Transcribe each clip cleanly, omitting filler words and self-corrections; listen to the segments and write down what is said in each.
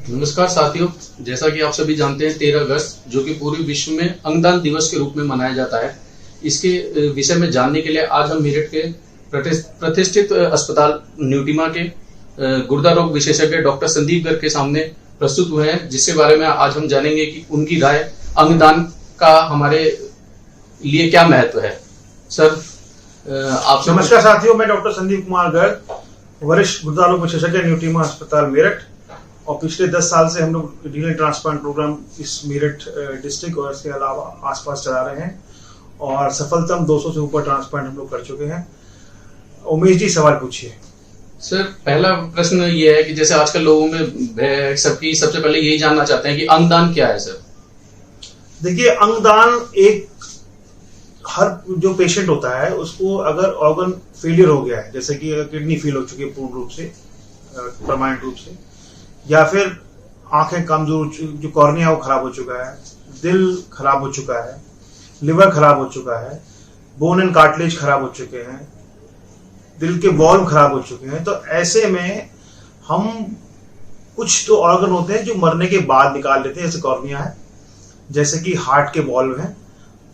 नमस्कार साथियों, जैसा कि आप सभी जानते हैं 13 अगस्त जो कि पूरे विश्व में अंगदान दिवस के रूप में मनाया जाता है। इसके विषय में जानने के लिए आज हम मेरठ के प्रतिष्ठित अस्पताल न्यूटीमा के गुर्दा रोग विशेषज्ञ डॉक्टर संदीप गर्ग के सामने प्रस्तुत हुए हैं, जिसके बारे में आज हम जानेंगे कि उनकी राय अंगदान का हमारे लिए क्या महत्व है। सर आप नमस्कार साथियों, मैं डॉक्टर संदीप कुमार गर्ग, वरिष्ठ गुर्दा रोग विशेषज्ञ न्यूटीमा अस्पताल मेरठ, और पिछले 10 साल से हम लोग रीनल ट्रांसप्लांट प्रोग्राम इस मेरठ डिस्ट्रिक्ट और इसके अलावा आसपास चला रहे हैं और सफलतम 200 से ऊपर ट्रांसप्लांट हम लोग कर चुके हैं। उमेश जी, सवाल पूछिए। सर, पहला प्रश्न ये है कि जैसे आजकल लोगों में सबसे पहले यही जानना चाहते हैं कि अंगदान क्या है। सर देखिए, अंगदान हर जो पेशेंट होता है उसको अगर ऑर्गन फेलियर हो गया है, जैसे कि किडनी फेल हो चुकी है पूर्ण रूप से, परमानेंट रूप से, या फिर आंखें कमजोर, जो कॉर्निया वो खराब हो चुका है, दिल खराब हो चुका है, लिवर खराब हो चुका है, बोन एंड कार्टिलेज खराब हो चुके हैं, दिल के वॉल्व खराब हो चुके हैं, तो ऐसे में हम कुछ तो ऑर्गन होते हैं जो मरने के बाद निकाल लेते हैं, जैसे कॉर्निया है, जैसे कि हार्ट के वॉल्व हैं,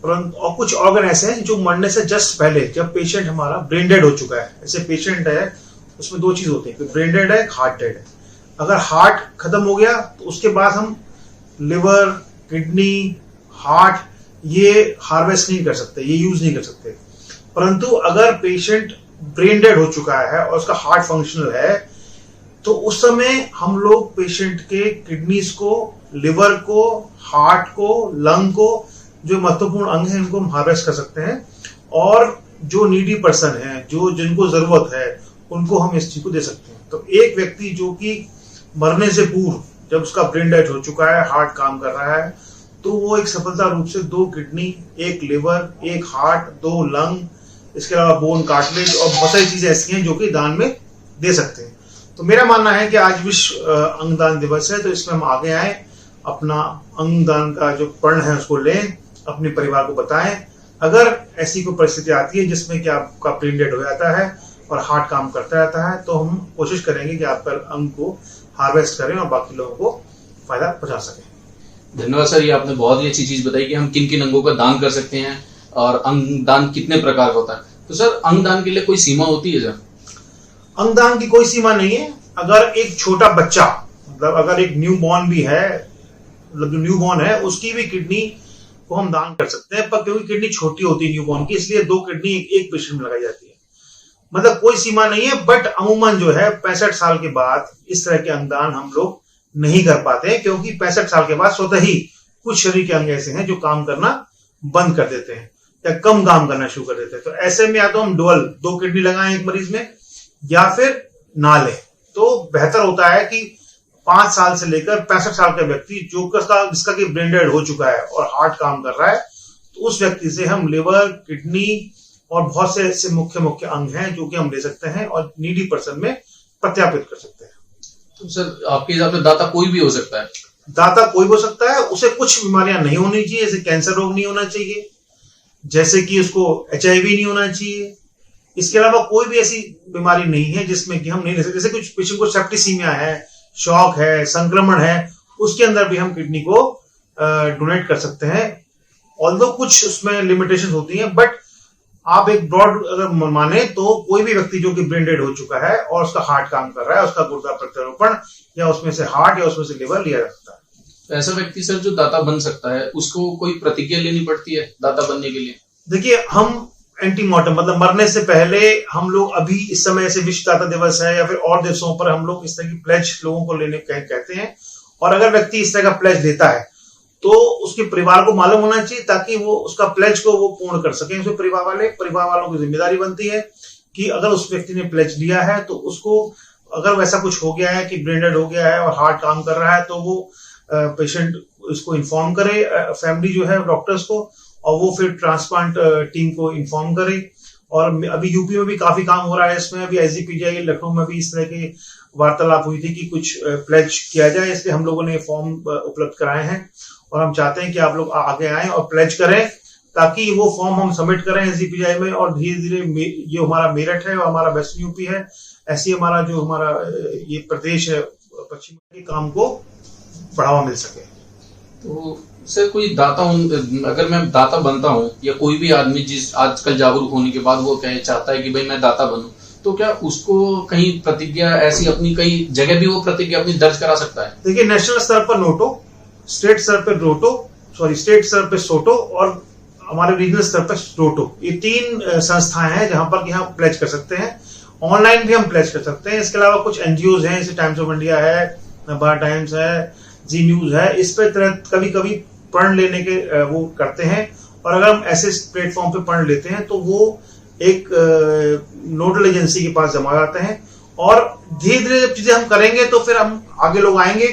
और कुछ ऑर्गन ऐसे हैं जो मरने से जस्ट पहले, जब पेशेंट हमारा ब्रेन डेड हो चुका है, ऐसे पेशेंट है उसमें दो चीज होती है, ब्रेन डेड है, हार्ट डेड है। अगर हार्ट खत्म हो गया तो उसके बाद हम लिवर, किडनी, हार्ट ये हार्वेस्ट नहीं कर सकते, ये यूज नहीं कर सकते। परंतु अगर पेशेंट ब्रेन डेड हो चुका है और उसका हार्ट फंक्शनल है, तो उस समय हम लोग पेशेंट के किडनीज को, लिवर को, हार्ट को, लंग को, जो महत्वपूर्ण अंग है, इनको हम हार्वेस्ट कर सकते हैं, और जो नीडी पर्सन है, जो जिनको जरूरत है, उनको हम इस चीज को दे सकते हैं। तो एक व्यक्ति जो कि मरने से पूर्व, जब उसका ब्रेन डेड हो चुका है, हार्ट काम कर रहा है, तो वो एक सफलता रूप से 2 किडनी, 1 लिवर, 1 हार्ट, 2 लंग, इसके अलावा बोन, कार्टिलेज और बहुत सारी चीजें ऐसी हैं जो कि दान में दे सकते हैं। तो मेरा मानना है कि आज विश्व अंगदान दिवस है, तो इसमें हम आगे आए, अपना अंगदान का जो प्रण है उसको लें, अपने परिवार को बताएं। अगर ऐसी कोई परिस्थिति आती है जिसमें कि आपका ब्रेन डेड हो जाता है और हार्ट काम करता रहता है, तो हम कोशिश करेंगे कि आपका अंग को हार्वेस्ट करें और बाकी लोगों को फायदा पहुंचा सकें। धन्यवाद सर, ये आपने बहुत ही अच्छी चीज बताई कि हम किन किन अंगों का दान कर सकते हैं और अंगदान कितने प्रकार का होता है। तो सर, अंगदान के लिए कोई सीमा होती है सर? अंगदान की कोई सीमा नहीं है। अगर एक छोटा बच्चा, मतलब अगर एक न्यू बॉर्न भी है, मतलब जो न्यू बॉर्न है उसकी भी किडनी को हम दान कर सकते हैं, पर क्योंकि किडनी छोटी होती है न्यू बॉर्न की, इसलिए 2 किडनी एक पेशेंट में लगाई जाती है। मतलब कोई सीमा नहीं है, बट अमूमन जो है 65 साल के बाद इस तरह के अंगदान हम लोग नहीं कर पाते, क्योंकि 65 साल के बाद स्वतः ही कुछ शरीर के अंग ऐसे हैं जो काम करना बंद कर देते हैं या कम काम करना शुरू कर देते हैं। तो ऐसे में या तो हम 2 किडनी लगाएं एक मरीज में, या फिर ना लें। तो बेहतर होता है कि 5 साल से लेकर 65 साल का व्यक्ति जिसका कि ब्रेन डेड हो चुका है और हार्ट काम कर रहा है, तो उस व्यक्ति से हम लिवर, किडनी और बहुत से ऐसे मुख्य अंग हैं जो कि हम ले सकते हैं और नीडी पर्सन में प्रत्यापित कर सकते हैं। तो सर, आपके हिसाब से दाता कोई भी हो सकता है? दाता कोई हो सकता है, उसे कुछ बीमारियां नहीं होनी चाहिए, जैसे कैंसर रोग नहीं होना चाहिए, जैसे कि उसको HIV नहीं होना चाहिए। इसके अलावा कोई भी ऐसी बीमारी नहीं है जिसमें कि हम नहीं ले सकते। जैसे कुछ पेशेंट को सेप्टिसीमिया है, शॉक है, संक्रमण है, उसके अंदर भी हम किडनी को डोनेट कर सकते हैं। ऑल्दो कुछ उसमें लिमिटेशन होती हैं, बट आप एक ब्रॉड अगर माने तो कोई भी व्यक्ति जो कि ब्रेन डेड हो चुका है और उसका हार्ट काम कर रहा है, उसका गुर्दा प्रत्यारोपण या उसमें से हार्ट या उसमें से लिवर लिया जा सकता है। तो ऐसा व्यक्ति सर जो दाता बन सकता है, उसको कोई प्रतिज्ञा लेनी पड़ती है दाता बनने के लिए? देखिए, हम एंटीमॉर्टम, मतलब मरने से पहले हम लोग, अभी इस समय ऐसे विश्व दाता दिवस है या फिर और दिवसों पर हम लोग इस तरह की प्लेज लोगों को लेने कहते हैं, और अगर व्यक्ति इस तरह का प्लेज लेता है तो उसके परिवार को मालूम होना चाहिए, ताकि वो उसका प्लेज को वो पूर्ण कर सके। उसके परिवार वालों की जिम्मेदारी बनती है कि अगर उस व्यक्ति ने प्लेज लिया है तो उसको, अगर वैसा कुछ हो गया है कि ब्रेन डेड हो गया है और हार्ट काम कर रहा है, तो वो पेशेंट इसको इन्फॉर्म करे, फैमिली जो है डॉक्टर्स को, और वो फिर ट्रांसप्लांट टीम को इन्फॉर्म करे। और अभी यूपी में भी काफी काम हो रहा है इसमें, अभी IGPGI लखनऊ में भी इस तरह की वार्तालाप हुई थी कि कुछ प्लेज किया जाए, इसलिए हम लोगों ने फॉर्म उपलब्ध कराए हैं और हम चाहते हैं कि आप लोग आगे आएं और प्लेज करें, ताकि वो फॉर्म हम सबमिट करें IGPGI में, और धीरे धीरे ये हमारा मेरठ है और हमारा वेस्टर्न यूपी है, ऐसी हमारा जो हमारा ये प्रदेश है पश्चिम के काम को बढ़ावा मिल सके। तो सर कोई दाता अगर मैं दाता बनता हूँ या कोई भी आदमी जिस आजकल जागरूक होने के बाद वो चाहता है कि भाई मैं दाता बनूं, तो क्या उसको कहीं प्रतिज्ञा ऐसी अपनी कई जगह भी वो प्रतिज्ञा अपनी दर्ज करा सकता है? देखिए, नेशनल स्तर पर नोटो, स्टेट स्तर पर स्टेट स्तर पर सोटो और हमारे रीजनल स्तर पर रोटो, ये 3 संस्थाएं हैं जहां पर हम प्लेज कर सकते हैं। ऑनलाइन भी हम प्लेज कर सकते हैं। इसके अलावा कुछ एनजीओज हैं, जैसे टाइम्स ऑफ इंडिया है, नबार्ड टाइम्स है, जी न्यूज है, इस पे कभी कभी पढ़ लेने के वो करते हैं। और अगर हम ऐसे प्लेटफॉर्म पे पढ़ लेते हैं तो वो एक नोडल एजेंसी के पास जमा जाते हैं, और धीरे धीरे जब चीजें हम करेंगे तो फिर हम आगे लोग आएंगे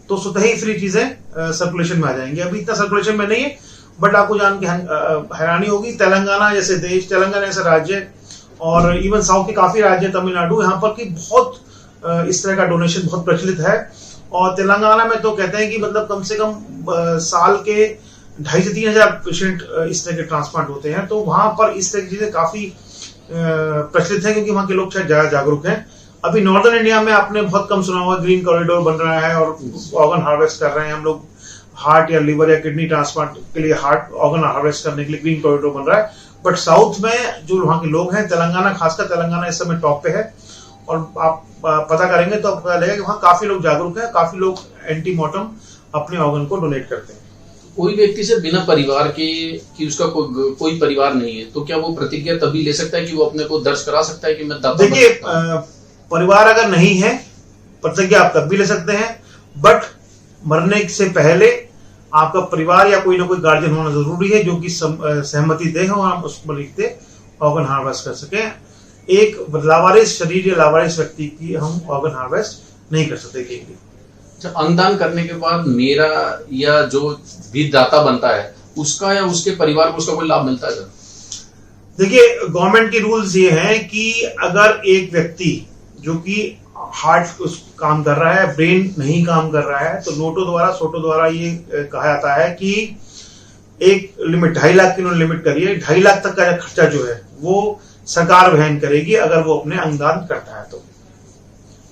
तो स्वतः ही फ्री चीजें सर्कुलेशन में आ जाएंगी। अभी इतना सर्कुलेशन में नहीं है, बट आपको जान के हैरानी होगी, तेलंगाना जैसे देश, तेलंगाना जैसे राज्य और इवन साउथ के काफी राज्य, तमिलनाडु, यहाँ पर की बहुत इस तरह का डोनेशन बहुत प्रचलित है। और तेलंगाना में तो कहते हैं कि मतलब कम से कम साल के 2,500 से 3,000 पेशेंट इस तरह के ट्रांसप्लांट होते हैं। तो वहां पर इस तरह की चीजें काफी प्रचलित है, क्योंकि वहां के लोग शायद ज्यादा जागरूक हैं। अभी नॉर्दर्न इंडिया में आपने बहुत कम सुना होगा, ग्रीन कॉरिडोर बन रहा है और ऑर्गन हार्वेस्ट कर रहे हैं हम लोग। हार्ट या लिवर या किडनी ट्रांसप्लांट के लिए हार्ट ऑर्गन हार्वेस्ट करने के लिए ग्रीन कॉरिडोर बन रहा है। बट साउथ में जो वहां के लोग हैं, तेलंगाना, खासकर तेलंगाना इस समय टॉप पे है। और आप पता करेंगे तो आपको पता लगेगा कि वहां काफी लोग जागरूक हैं, काफी लोग एंटीमॉर्टम अपने ऑर्गन को डोनेट करते हैं। कोई व्यक्ति से बिना परिवार के, कि उसका कोई परिवार नहीं है, तो क्या वो प्रतिज्ञा तभी ले सकता है कि वो अपने को दर्ज करा सकता है कि मैं दाता? देखिए, परिवार अगर नहीं है, प्रतिज्ञा आप तब भी ले सकते हैं, बट मरने से पहले आपका परिवार या कोई ना कोई गार्जियन होना जरूरी है, जो कि सहमति दे और हम उसको लिखते ऑर्गन हार्वेस्ट कर सके। एक लावारिस शरीर या लावारिस व्यक्ति की हम ऑर्गन हार्वेस्ट नहीं कर सकते कहीं भी। अंगदान करने के बाद मेरा या जो भी दाता बनता है उसका या उसके परिवार को उसका कोई लाभ मिलता है? देखिए, गवर्नमेंट के रूल्स ये हैं कि अगर एक व्यक्ति जो कि हार्ट काम कर रहा है, ब्रेन नहीं काम कर रहा है, तो नोटो द्वारा, सोटो द्वारा ये कहा जाता है कि एक लिमिट 2.5 लाख की उन्होंने लिमिट करी है। 2.5 लाख तक का खर्चा जो है वो सरकार वहन करेगी अगर वो अपने अंगदान करता है तो।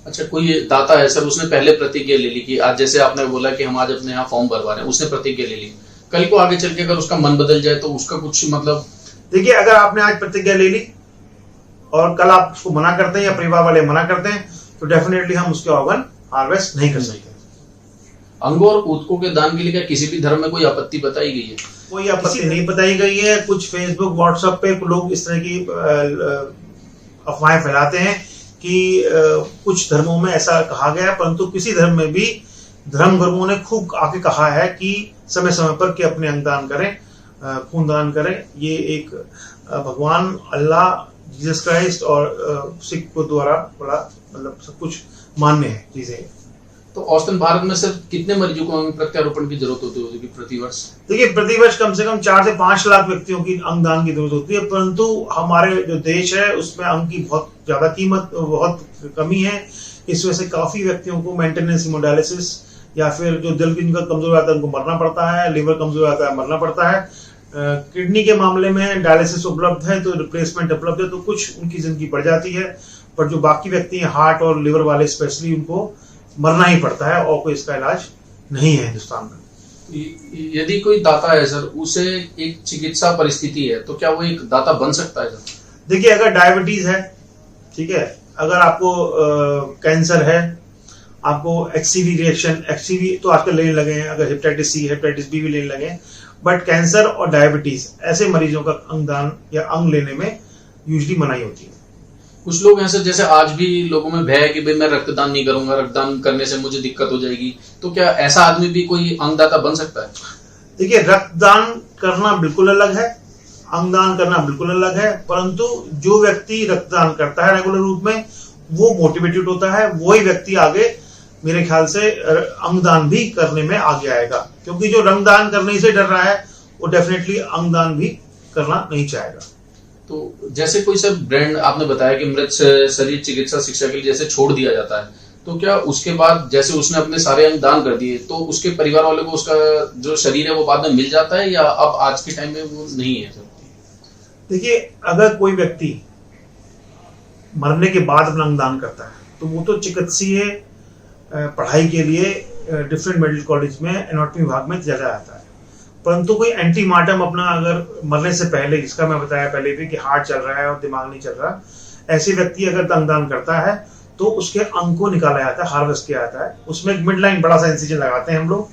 अच्छा, कोई दाता है सर, उसने पहले प्रतिज्ञा ले ली कि आज, जैसे आपने बोला कि हम आज अपने यहाँ फॉर्म भरवा रहे हैं, उसने प्रतिज्ञा ले ली, कल को आगे चल के अगर उसका मन बदल जाए तो उसका कुछ मतलब? देखिए, अगर आपने आज प्रतिज्ञा ले ली और कल आप उसको मना करते हैं या परिवार वाले मना करते हैं, तो डेफिनेटली हम उसके ऑर्गन हार्वेस्ट नहीं कर सकते। अंगों और ऊतकों के दान के लिए क्या किसी भी धर्म में कोई आपत्ति बताई गई है? कोई आपत्ति नहीं बताई गई है। कुछ फेसबुक, व्हाट्सएप पे लोग इस तरह की अफवाहें फैलाते हैं कि कुछ धर्मों में ऐसा कहा गया, परंतु किसी धर्म में भी धर्म गुरुओं ने खूब आके कहा है कि समय समय पर कि अपने अंगदान करें, खूनदान करें। ये एक भगवान, अल्लाह, जीसस क्राइस्ट और सिख को द्वारा बड़ा मतलब सब कुछ मान्य है चीजें। तो औसतन भारत में सिर्फ कितने मरीजों को अंग प्रत्यारोपण की जरूरत होगी प्रतिवर्ष? देखिए, प्रतिवर्ष कम से कम 4 से 5 लाख व्यक्तियों की अंगदान की जरूरत होती है, परंतु हमारे जो देश है उसमें अंग की बहुत ज्यादा कीमत, बहुत कमी है। इस वजह से काफी व्यक्तियों को मेंटेनेंस हीमोडायलिसिस या फिर जो दिल जिनका कमजोर आता है उनको मरना पड़ता है, लिवर कमजोर आता है मरना पड़ता है। किडनी के मामले में डायलिसिस उपलब्ध है तो रिप्लेसमेंट उपलब्ध है, तो कुछ उनकी जिंदगी बढ़ जाती है, पर जो बाकी व्यक्ति हैं हार्ट और लिवर वाले स्पेशली, उनको मरना ही पड़ता है और कोई इसका इलाज नहीं है हिंदुस्तान में। यदि कोई दाता है सर, उसे एक चिकित्सा परिस्थिति है, तो क्या वो एक दाता बन सकता है सर? देखिए, अगर डायबिटीज है, ठीक है, अगर आपको कैंसर है, आपको HCV रिएक्शन, HCV तो आजकल लेने लगे हैं, अगर हेपेटाइटिस C, हेपेटाइटिस B भी लेने लगे हैं, बट कैंसर और डायबिटीज ऐसे मरीजों का अंगदान या अंग लेने में यूजुअली मनाही होती है। कुछ लोग हैं सर, जैसे आज भी लोगों में भय है कि भाई मैं रक्तदान नहीं करूंगा, रक्तदान करने से मुझे दिक्कत हो जाएगी, तो क्या ऐसा आदमी भी कोई अंगदाता बन सकता है? देखिए, रक्तदान करना बिल्कुल अलग है, अंगदान करना बिल्कुल अलग है, परंतु जो व्यक्ति रक्तदान करता है रेगुलर रूप में, वो मोटिवेटेड होता है, वही व्यक्ति आगे मेरे ख्याल से अंगदान भी करने में आगे आएगा। क्योंकि जो रक्तदान करने से डर रहा है वो डेफिनेटली अंगदान भी करना नहीं चाहेगा। तो जैसे कोई सर ब्रांड आपने बताया कि मृत शरीर चिकित्सा शिक्षा के लिए जैसे छोड़ दिया जाता है, तो क्या उसके बाद जैसे उसने अपने सारे अंग दान कर दिए तो उसके परिवार वालों को उसका जो शरीर है वो बाद में मिल जाता है, या अब आज के टाइम में वो नहीं है सर? देखिए, अगर कोई व्यक्ति मरने के बाद अपना अंग दान करता है तो वो तो चिकित्सीय पढ़ाई के लिए डिफरेंट मेडिकल कॉलेज में एनाटॉमी विभाग में जगह आता है। परंतु कोई एंटीमार्टम अपना अगर मरने से पहले, जिसका मैं बताया पहले भी कि हार्ट चल रहा है और दिमाग नहीं चल रहा, ऐसे व्यक्ति अगर अंगदान करता है तो उसके अंग को निकाला जाता है, हार्वेस्ट किया जाता है। उसमें एक मिड लाइन बड़ा सा इंसिजन लगाते हैं हम लोग,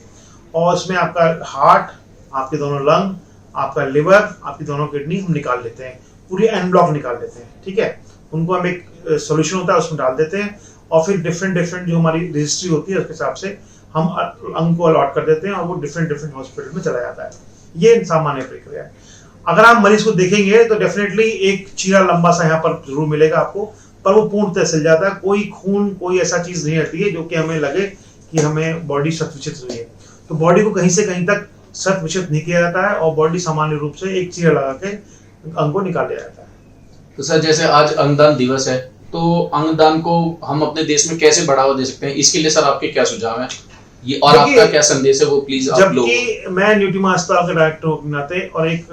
और उसमें आपका हार्ट, आपके दोनों लंग, आपका लिवर, आपकी दोनों किडनी हम निकाल लेते हैं, पूरी एन ब्लॉक निकाल लेते हैं। ठीक है, उनको हम एक सोल्यूशन होता है उसमें डाल देते हैं, और फिर डिफरेंट जो हमारी रजिस्ट्री होती है उसके हिसाब से हम अंग को अलॉट कर देते हैं, और वो डिफरेंट हॉस्पिटल में चला जाता है। ये सामान्य प्रक्रिया है। अगर आप मरीज को देखेंगे तो डेफिनेटली एक चीरा लंबा सा यहाँ पर जरूर मिलेगा आपको, पर वो पूर्णतः सिल जाता है। कोई खून, कोई ऐसा चीज नहीं रहती है जो कि हमें लगे कि हमें बॉडी शत विक्षत हुई है। तो बॉडी को कहीं से कहीं तक शत विक्षत नहीं किया जाता है, और बॉडी सामान्य रूप से एक चीरा लगा के अंग को निकाल लिया जाता है। तो सर, जैसे आज अंगदान दिवस है, तो अंगदान को हम अपने देश में कैसे बढ़ावा दे सकते हैं? इसके लिए सर आपके क्या सुझाव हैं? ये और आपका क्या संदेश है वो प्लीज आप लोग। जबकि मैं न्यूट्रीमा अस्पताल के डायरेक्टर होने के नाते और एक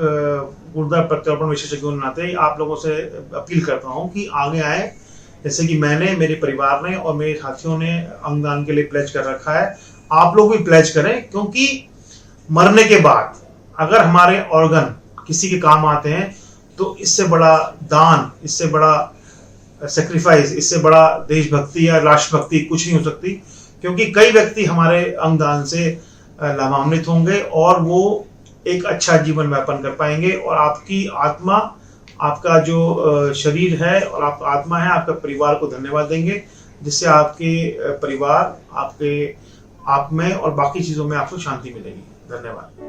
गुर्दा प्रत्यारोपण विशेषज्ञ होने के नाते आप लोगों से अपील करता हूं कि आगे आए। जैसे कि मैंने, मेरे परिवार ने और मेरे साथियों ने अंगदान के लिए प्लेज कर रखा है, आप लोग भी प्लेज करें, क्योंकि मरने के बाद अगर हमारे ऑर्गन किसी के काम आते हैं तो इससे बड़ा दान, इससे बड़ा सेक्रीफाइस, इससे बड़ा देशभक्ति या राष्ट्रभक्ति कुछ नहीं हो सकती। क्योंकि कई व्यक्ति हमारे अंगदान से लाभान्वित होंगे और वो एक अच्छा जीवन यापन कर पाएंगे, और आपकी आत्मा, आपका जो शरीर है और आपका आत्मा है, आपका परिवार को धन्यवाद देंगे, जिससे आपके परिवार, आपके आप में और बाकी चीजों में आपको शांति मिलेगी। धन्यवाद।